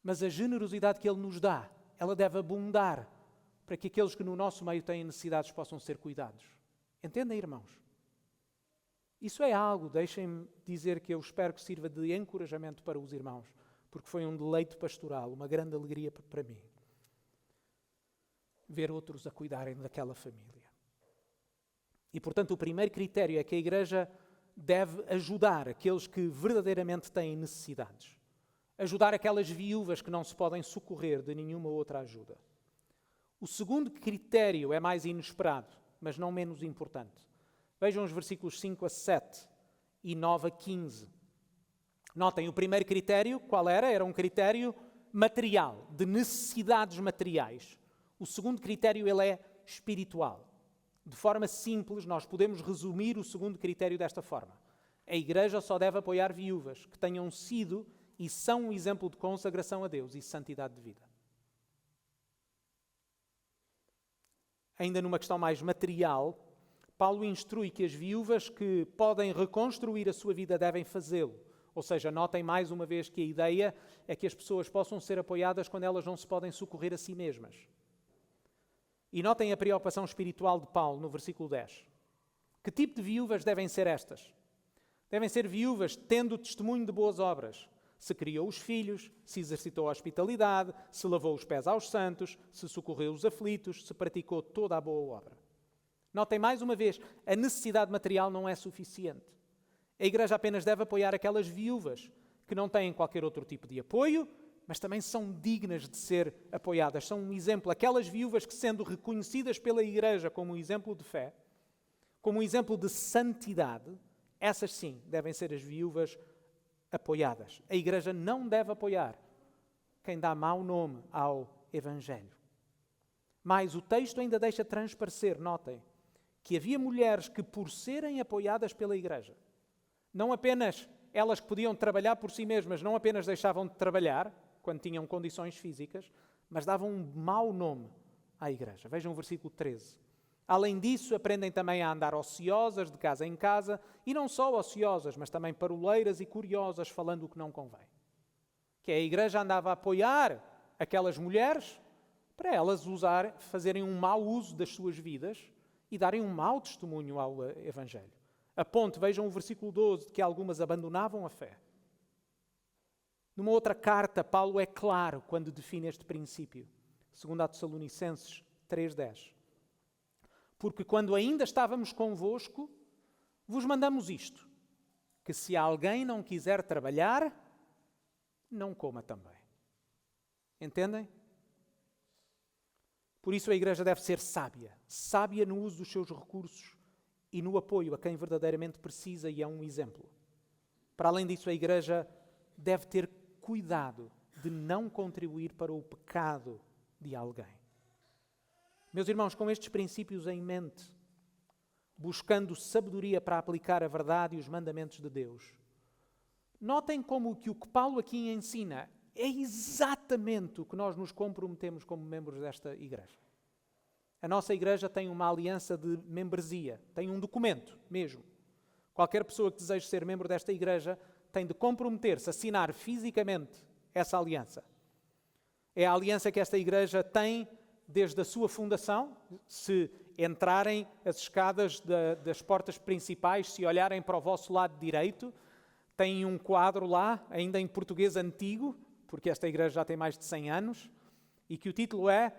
mas a generosidade que Ele nos dá, ela deve abundar para que aqueles que no nosso meio têm necessidades possam ser cuidados. Entendem, irmãos? Isso é algo, deixem-me dizer que eu espero que sirva de encorajamento para os irmãos, porque foi um deleite pastoral, uma grande alegria para mim, ver outros a cuidarem daquela família. E, portanto, o primeiro critério é que a igreja deve ajudar aqueles que verdadeiramente têm necessidades. Ajudar aquelas viúvas que não se podem socorrer de nenhuma outra ajuda. O segundo critério é mais inesperado, mas não menos importante. Vejam os versículos 5 a 7 e 9 a 15. Notem, o primeiro critério, qual era? Era um critério material, de necessidades materiais. O segundo critério, ele é espiritual. De forma simples, nós podemos resumir o segundo critério desta forma. A igreja só deve apoiar viúvas que tenham sido e são um exemplo de consagração a Deus e santidade de vida. Ainda numa questão mais material, Paulo instrui que as viúvas que podem reconstruir a sua vida devem fazê-lo. Ou seja, notem mais uma vez que a ideia é que as pessoas possam ser apoiadas quando elas não se podem socorrer a si mesmas. E notem a preocupação espiritual de Paulo no versículo 10. Que tipo de viúvas devem ser estas? Devem ser viúvas tendo testemunho de boas obras. Se criou os filhos, se exercitou a hospitalidade, se lavou os pés aos santos, se socorreu os aflitos, se praticou toda a boa obra. Notem mais uma vez, a necessidade material não é suficiente. A igreja apenas deve apoiar aquelas viúvas que não têm qualquer outro tipo de apoio, mas também são dignas de ser apoiadas. São um exemplo. Aquelas viúvas que, sendo reconhecidas pela igreja como um exemplo de fé, como um exemplo de santidade, essas sim devem ser as viúvas apoiadas. A igreja não deve apoiar quem dá mau nome ao Evangelho. Mas o texto ainda deixa transparecer, notem, que havia mulheres que, por serem apoiadas pela igreja, não apenas elas que podiam trabalhar por si mesmas, não apenas deixavam de trabalhar quando tinham condições físicas, mas davam um mau nome à igreja. Vejam o versículo 13. Além disso, aprendem também a andar ociosas de casa em casa, e não só ociosas, mas também paroleiras e curiosas, falando o que não convém. Que a igreja andava a apoiar aquelas mulheres para elas fazerem um mau uso das suas vidas e darem um mau testemunho ao Evangelho. A ponto, vejam o versículo 12, de que algumas abandonavam a fé. Numa outra carta, Paulo é claro quando define este princípio. 2 Tessalonicenses 3:10. Porque quando ainda estávamos convosco, vos mandamos isto, que se alguém não quiser trabalhar, não coma também. Entendem? Por isso a igreja deve ser sábia. Sábia no uso dos seus recursos e no apoio a quem verdadeiramente precisa e é um exemplo. Para além disso, a igreja deve ter cuidado de não contribuir para o pecado de alguém. Meus irmãos, com estes princípios em mente, buscando sabedoria para aplicar a verdade e os mandamentos de Deus. Notem como que o que Paulo aqui ensina é exatamente o que nós nos comprometemos como membros desta igreja. A nossa igreja tem uma aliança de membresia, tem um documento mesmo. Qualquer pessoa que deseje ser membro desta igreja tem de comprometer-se, assinar fisicamente essa aliança. É a aliança que esta igreja tem desde a sua fundação. Se entrarem as escadas das portas principais, se olharem para o vosso lado direito, tem um quadro lá, ainda em português antigo, porque esta igreja já tem mais de 100 anos, e que o título é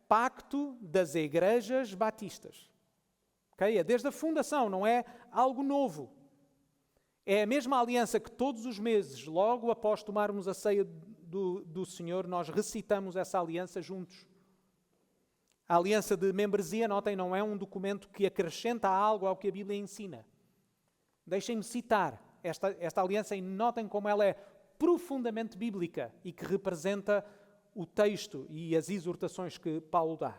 Pacto das Igrejas Batistas. Okay? É desde a fundação, não é algo novo. É a mesma aliança que todos os meses, logo após tomarmos a ceia do Senhor, nós recitamos essa aliança juntos. A aliança de membresia, notem, não é um documento que acrescenta algo ao que a Bíblia ensina. Deixem-me citar esta aliança e notem como ela é profundamente bíblica e que representa o texto e as exortações que Paulo dá.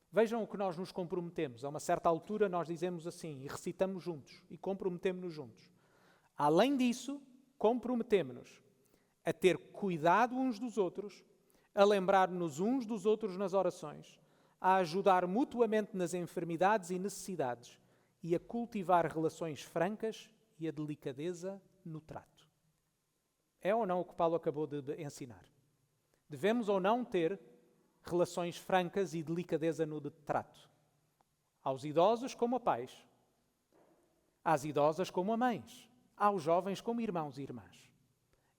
Vejam o que nós nos comprometemos. A uma certa altura nós dizemos assim e recitamos juntos e comprometemos-nos juntos. Além disso, comprometemos-nos a ter cuidado uns dos outros, a lembrar-nos uns dos outros nas orações, a ajudar mutuamente nas enfermidades e necessidades e a cultivar relações francas e a delicadeza no trato. É ou não o que Paulo acabou de ensinar? Devemos ou não ter relações francas e delicadeza no trato? Aos idosos como a pais, às idosas como a mães, aos jovens como irmãos e irmãs.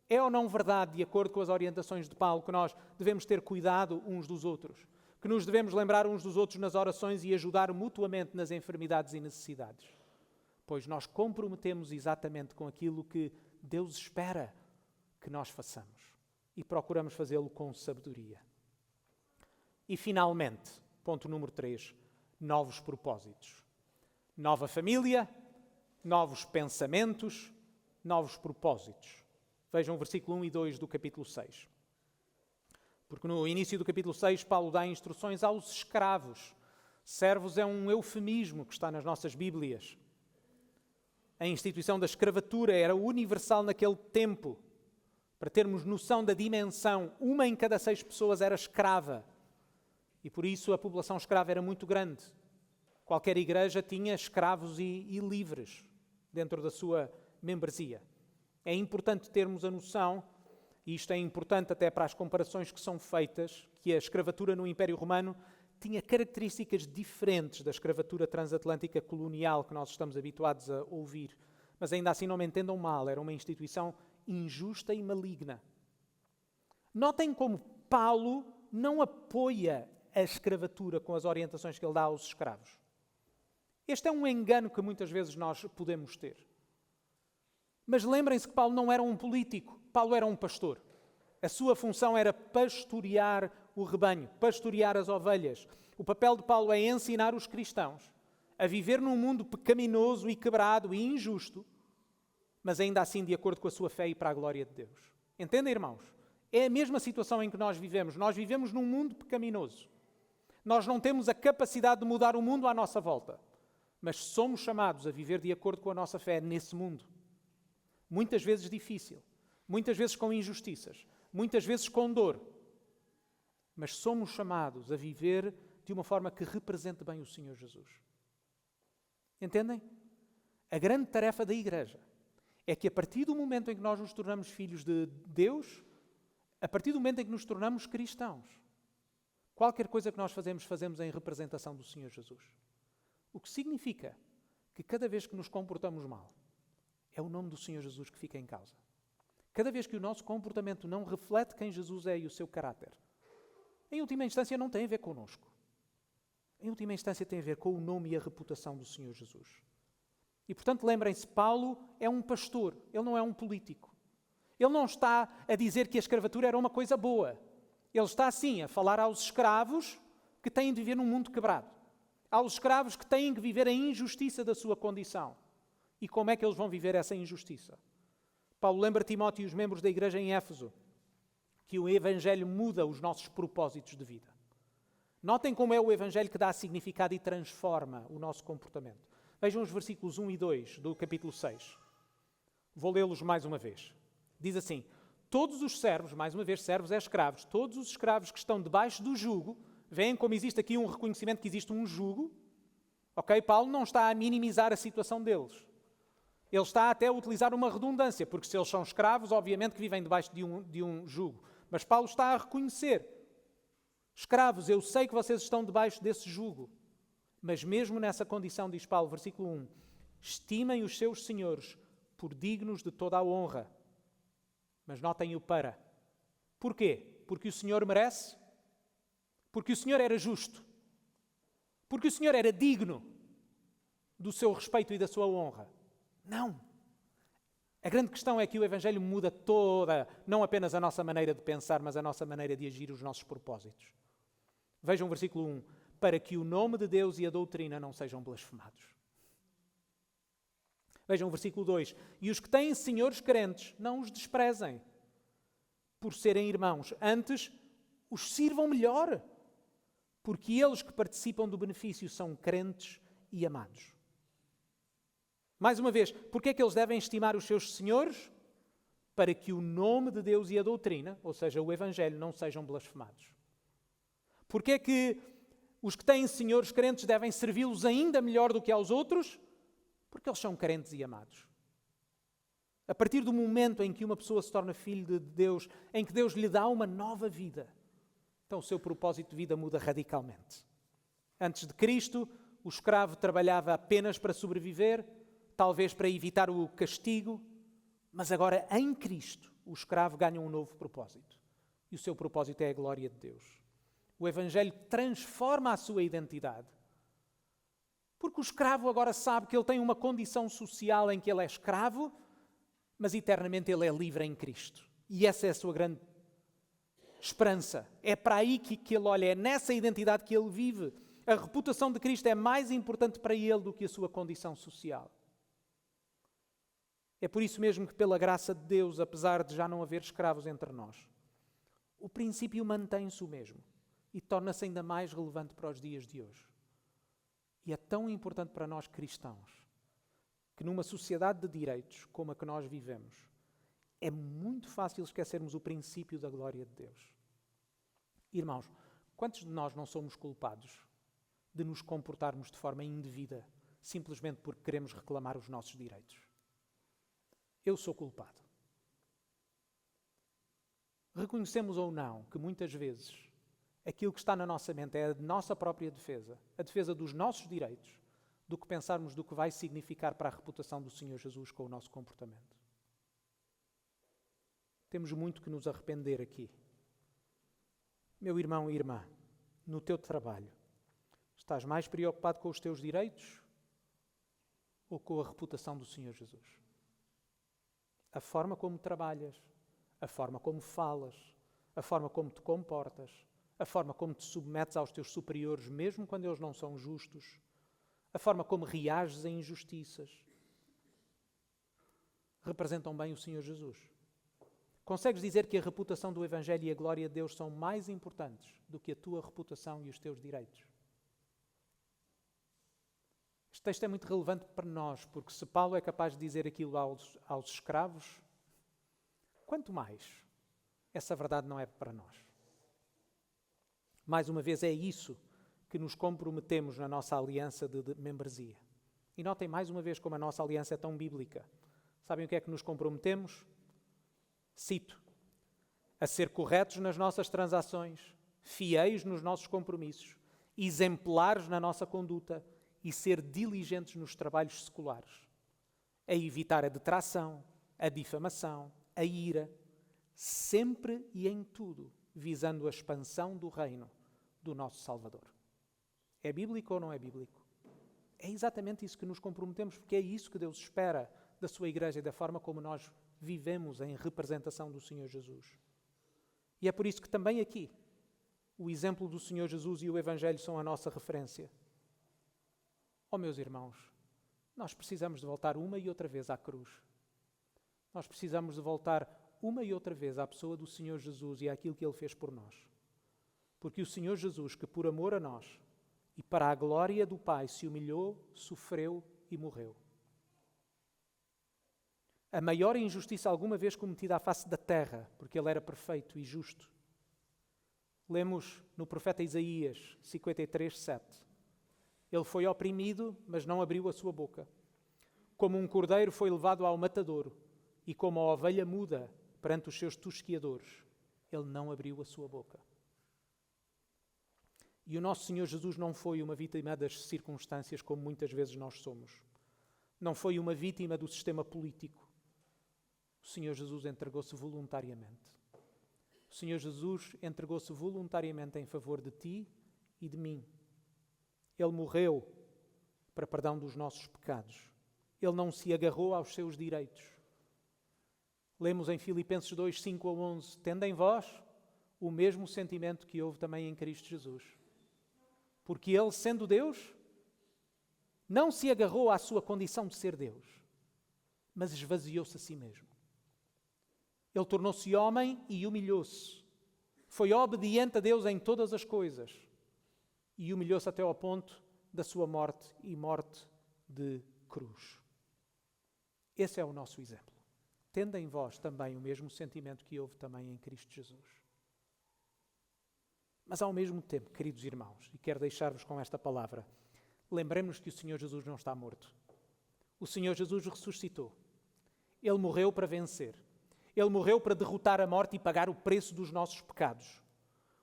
É ou não verdade, de acordo com as orientações de Paulo, que nós devemos ter cuidado uns dos outros, que nos devemos lembrar uns dos outros nas orações e ajudar mutuamente nas enfermidades e necessidades? Pois nós comprometemos exatamente com aquilo que Deus espera que nós façamos e procuramos fazê-lo com sabedoria. E finalmente, ponto número 3, novos propósitos. Nova família, novos pensamentos, novos propósitos. Vejam o versículo 1 e 2 do capítulo 6. Porque no início do capítulo 6, Paulo dá instruções aos escravos. Servos é um eufemismo que está nas nossas Bíblias. A instituição da escravatura era universal naquele tempo. Para termos noção da dimensão, 1 em cada 6 pessoas era escrava. E por isso a população escrava era muito grande. Qualquer igreja tinha escravos e livres dentro da sua membresia. É importante termos a noção, e isto é importante até para as comparações que são feitas, que a escravatura no Império Romano tinha características diferentes da escravatura transatlântica colonial que nós estamos habituados a ouvir. Mas ainda assim não me entendam mal, era uma instituição injusta e maligna. Notem como Paulo não apoia a escravatura com as orientações que ele dá aos escravos. Este é um engano que muitas vezes nós podemos ter. Mas lembrem-se que Paulo não era um político, Paulo era um pastor. A sua função era pastorear o rebanho, pastorear as ovelhas. O papel de Paulo é ensinar os cristãos a viver num mundo pecaminoso e quebrado e injusto, mas ainda assim de acordo com a sua fé e para a glória de Deus. Entendem, irmãos? É a mesma situação em que nós vivemos. Nós vivemos num mundo pecaminoso. Nós não temos a capacidade de mudar o mundo à nossa volta, mas somos chamados a viver de acordo com a nossa fé nesse mundo. Muitas vezes difícil, muitas vezes com injustiças, muitas vezes com dor, mas somos chamados a viver de uma forma que represente bem o Senhor Jesus. Entendem? A grande tarefa da igreja é que a partir do momento em que nós nos tornamos filhos de Deus, a partir do momento em que nos tornamos cristãos, qualquer coisa que nós fazemos, fazemos em representação do Senhor Jesus. O que significa que cada vez que nos comportamos mal, é o nome do Senhor Jesus que fica em causa. Cada vez que o nosso comportamento não reflete quem Jesus é e o seu caráter, em última instância não tem a ver connosco. Em última instância tem a ver com o nome e a reputação do Senhor Jesus. E portanto lembrem-se, Paulo é um pastor, ele não é um político. Ele não está a dizer que a escravatura era uma coisa boa. Ele está sim a falar aos escravos que têm de viver num mundo quebrado. Aos escravos que têm que viver a injustiça da sua condição. E como é que eles vão viver essa injustiça? Paulo lembra Timóteo e os membros da igreja em Éfeso que o Evangelho muda os nossos propósitos de vida. Notem como é o Evangelho que dá significado e transforma o nosso comportamento. Vejam os versículos 1 e 2 do capítulo 6. Vou lê-los mais uma vez. Diz assim: todos os servos, mais uma vez, servos é escravos, todos os escravos que estão debaixo do jugo, veem como existe aqui um reconhecimento que existe um jugo, ok? Paulo não está a minimizar a situação deles. Ele está até a utilizar uma redundância, porque se eles são escravos, obviamente que vivem debaixo de um jugo. Mas Paulo está a reconhecer: escravos, eu sei que vocês estão debaixo desse jugo. Mas mesmo nessa condição, diz Paulo, versículo 1, estimem os seus senhores por dignos de toda a honra. Mas notem o para. Porquê? Porque o Senhor merece? Porque o Senhor era justo? Porque o Senhor era digno do seu respeito e da sua honra? Não. A grande questão é que o Evangelho muda toda, não apenas a nossa maneira de pensar, mas a nossa maneira de agir, os nossos propósitos. Vejam o versículo 1. Para que o nome de Deus e a doutrina não sejam blasfemados. Vejam o versículo 2. E os que têm senhores crentes, não os desprezem por serem irmãos. Antes, os sirvam melhor. Porque eles que participam do benefício são crentes e amados. Mais uma vez, porque é que eles devem estimar os seus senhores? Para que o nome de Deus e a doutrina, ou seja, o Evangelho, não sejam blasfemados. Porque é que os que têm senhores crentes devem servi-los ainda melhor do que aos outros? Porque eles são crentes e amados. A partir do momento em que uma pessoa se torna filho de Deus, em que Deus lhe dá uma nova vida, então o seu propósito de vida muda radicalmente. Antes de Cristo, o escravo trabalhava apenas para sobreviver, talvez para evitar o castigo, mas agora em Cristo o escravo ganha um novo propósito. E o seu propósito é a glória de Deus. O Evangelho transforma a sua identidade. Porque o escravo agora sabe que ele tem uma condição social em que ele é escravo, mas eternamente ele é livre em Cristo. E essa é a sua grande esperança. É para aí que ele olha, é nessa identidade que ele vive. A reputação de Cristo é mais importante para ele do que a sua condição social. É por isso mesmo que, pela graça de Deus, apesar de já não haver escravos entre nós, o princípio mantém-se o mesmo e torna-se ainda mais relevante para os dias de hoje. E é tão importante para nós cristãos que numa sociedade de direitos como a que nós vivemos, é muito fácil esquecermos o princípio da glória de Deus. Irmãos, quantos de nós não somos culpados de nos comportarmos de forma indevida simplesmente porque queremos reclamar os nossos direitos? Eu sou culpado. Reconhecemos ou não que muitas vezes aquilo que está na nossa mente é a nossa própria defesa, a defesa dos nossos direitos, do que pensarmos do que vai significar para a reputação do Senhor Jesus com o nosso comportamento. Temos muito que nos arrepender aqui. Meu irmão e irmã, no teu trabalho, estás mais preocupado com os teus direitos ou com a reputação do Senhor Jesus? A forma como trabalhas, a forma como falas, a forma como te comportas, a forma como te submetes aos teus superiores, mesmo quando eles não são justos, a forma como reages a injustiças, representam bem o Senhor Jesus. Consegues dizer que a reputação do Evangelho e a glória de Deus são mais importantes do que a tua reputação e os teus direitos? Este texto é muito relevante para nós, porque se Paulo é capaz de dizer aquilo aos escravos, quanto mais essa verdade não é para nós. Mais uma vez, é isso que nos comprometemos na nossa aliança de membresia. E notem mais uma vez como a nossa aliança é tão bíblica. Sabem o que é que nos comprometemos? Cito: a ser corretos nas nossas transações, fiéis nos nossos compromissos, exemplares na nossa conduta e ser diligentes nos trabalhos seculares, a evitar a detração, a difamação, a ira, sempre e em tudo, visando a expansão do reino do nosso Salvador. É bíblico ou não é bíblico? É exatamente isso que nos comprometemos, porque é isso que Deus espera da sua igreja e da forma como nós vivemos em representação do Senhor Jesus. E é por isso que também aqui o exemplo do Senhor Jesus e o Evangelho são a nossa referência. Oh, meus irmãos, nós precisamos de voltar uma e outra vez à cruz. Nós precisamos de voltar uma e outra vez à pessoa do Senhor Jesus e àquilo que Ele fez por nós. Porque o Senhor Jesus, que por amor a nós e para a glória do Pai se humilhou, sofreu e morreu. A maior injustiça alguma vez cometida à face da terra, porque ele era perfeito e justo. Lemos no profeta Isaías 53:7. Ele foi oprimido, mas não abriu a sua boca. Como um cordeiro foi levado ao matadouro, e como a ovelha muda perante os seus tosquiadores, ele não abriu a sua boca. E o nosso Senhor Jesus não foi uma vítima das circunstâncias, como muitas vezes nós somos. Não foi uma vítima do sistema político. O Senhor Jesus entregou-se voluntariamente. O Senhor Jesus entregou-se voluntariamente em favor de ti e de mim. Ele morreu para perdão dos nossos pecados. Ele não se agarrou aos seus direitos. Lemos em Filipenses 2, 5-11, tendo em vós o mesmo sentimento que houve também em Cristo Jesus. Porque ele, sendo Deus, não se agarrou à sua condição de ser Deus, mas esvaziou-se a si mesmo. Ele tornou-se homem e humilhou-se. Foi obediente a Deus em todas as coisas e humilhou-se até ao ponto da sua morte e morte de cruz. Esse é o nosso exemplo. Tende em vós também o mesmo sentimento que houve também em Cristo Jesus. Mas ao mesmo tempo, queridos irmãos, e quero deixar-vos com esta palavra, lembremos-nos que o Senhor Jesus não está morto. O Senhor Jesus ressuscitou. Ele morreu para vencer. Ele morreu para derrotar a morte e pagar o preço dos nossos pecados.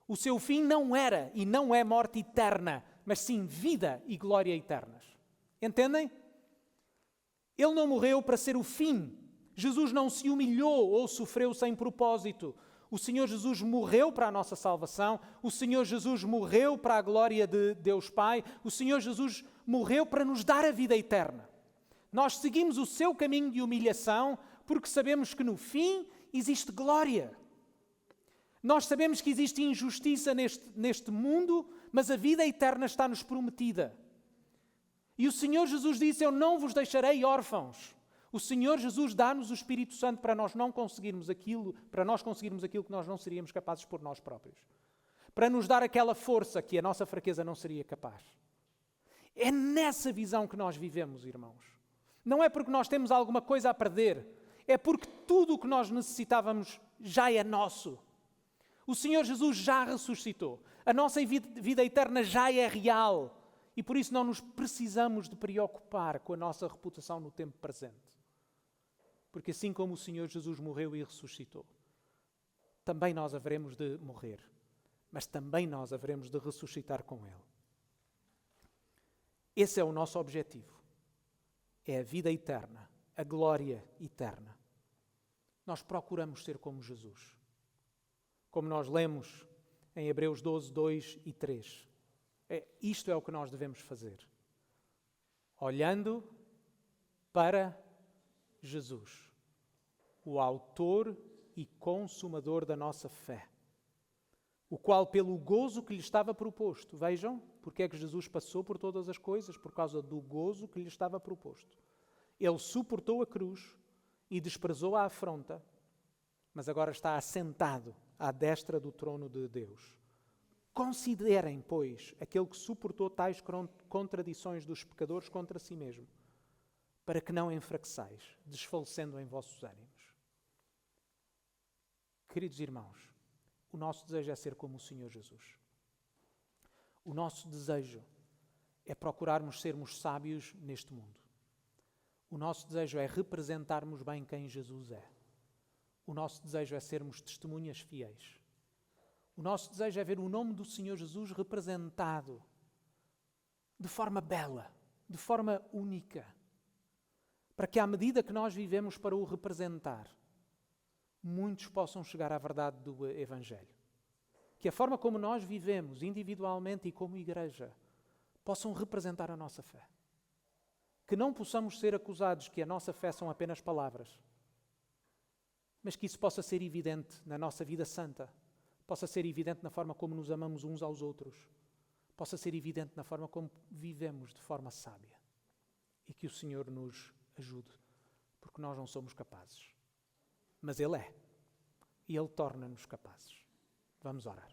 O seu fim não era e não é morte eterna, mas sim vida e glória eternas. Entendem? Ele não morreu para ser o fim. Jesus não se humilhou ou sofreu sem propósito. O Senhor Jesus morreu para a nossa salvação. O Senhor Jesus morreu para a glória de Deus Pai. O Senhor Jesus morreu para nos dar a vida eterna. Nós seguimos o seu caminho de humilhação porque sabemos que no fim existe glória. Nós sabemos que existe injustiça neste mundo, mas a vida eterna está-nos prometida. E o Senhor Jesus disse, eu não vos deixarei órfãos. O Senhor Jesus dá-nos o Espírito Santo para nós conseguirmos aquilo que nós não seríamos capazes por nós próprios. Para nos dar aquela força que a nossa fraqueza não seria capaz. É nessa visão que nós vivemos, irmãos. Não é porque nós temos alguma coisa a perder. É porque tudo o que nós necessitávamos já é nosso. O Senhor Jesus já ressuscitou. A nossa vida eterna já é real. E por isso não nos precisamos de preocupar com a nossa reputação no tempo presente. Porque assim como o Senhor Jesus morreu e ressuscitou, também nós haveremos de morrer. Mas também nós haveremos de ressuscitar com Ele. Esse é o nosso objetivo. É a vida eterna, a glória eterna. Nós procuramos ser como Jesus. Como nós lemos em Hebreus 12, 2 e 3. Isto é o que nós devemos fazer. Olhando para Jesus, o autor e consumador da nossa fé, o qual pelo gozo que lhe estava proposto, vejam, porque é que Jesus passou por todas as coisas? Por causa do gozo que lhe estava proposto. Ele suportou a cruz e desprezou a afronta, mas agora está assentado à destra do trono de Deus. Considerem, pois, aquele que suportou tais contradições dos pecadores contra si mesmo, para que não enfraqueçais, desfalecendo em vossos ânimos. Queridos irmãos, o nosso desejo é ser como o Senhor Jesus. O nosso desejo é procurarmos sermos sábios neste mundo. O nosso desejo é representarmos bem quem Jesus é. O nosso desejo é sermos testemunhas fiéis. O nosso desejo é ver o nome do Senhor Jesus representado de forma bela, de forma única, para que à medida que nós vivemos para o representar, muitos possam chegar à verdade do Evangelho. Que a forma como nós vivemos individualmente e como igreja possam representar a nossa fé. Que não possamos ser acusados que a nossa fé são apenas palavras, mas que isso possa ser evidente na nossa vida santa, possa ser evidente na forma como nos amamos uns aos outros, possa ser evidente na forma como vivemos de forma sábia. E que o Senhor nos ajude, porque nós não somos capazes. Mas Ele é. E Ele torna-nos capazes. Vamos orar.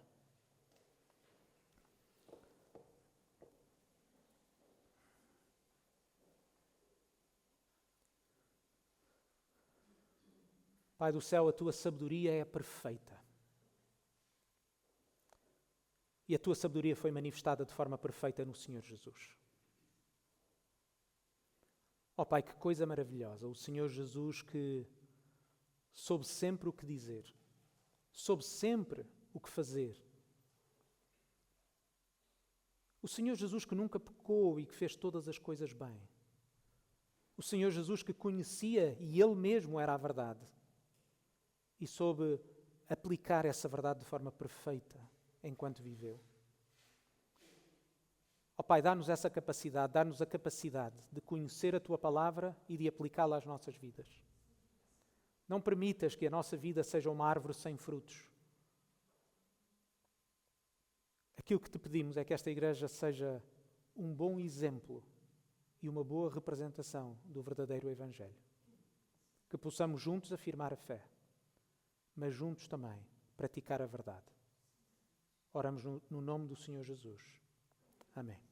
Pai do céu, a tua sabedoria é perfeita. E a tua sabedoria foi manifestada de forma perfeita no Senhor Jesus. Ó Pai, que coisa maravilhosa, o Senhor Jesus que soube sempre o que dizer, soube sempre o que fazer. O Senhor Jesus que nunca pecou e que fez todas as coisas bem. O Senhor Jesus que conhecia e Ele mesmo era a verdade e soube aplicar essa verdade de forma perfeita enquanto viveu. Ó Pai, dá-nos essa capacidade, dá-nos a capacidade de conhecer a Tua Palavra e de aplicá-la às nossas vidas. Não permitas que a nossa vida seja uma árvore sem frutos. Aquilo que te pedimos é que esta igreja seja um bom exemplo e uma boa representação do verdadeiro Evangelho. Que possamos juntos afirmar a fé, mas juntos também praticar a verdade. Oramos no nome do Senhor Jesus. Amém.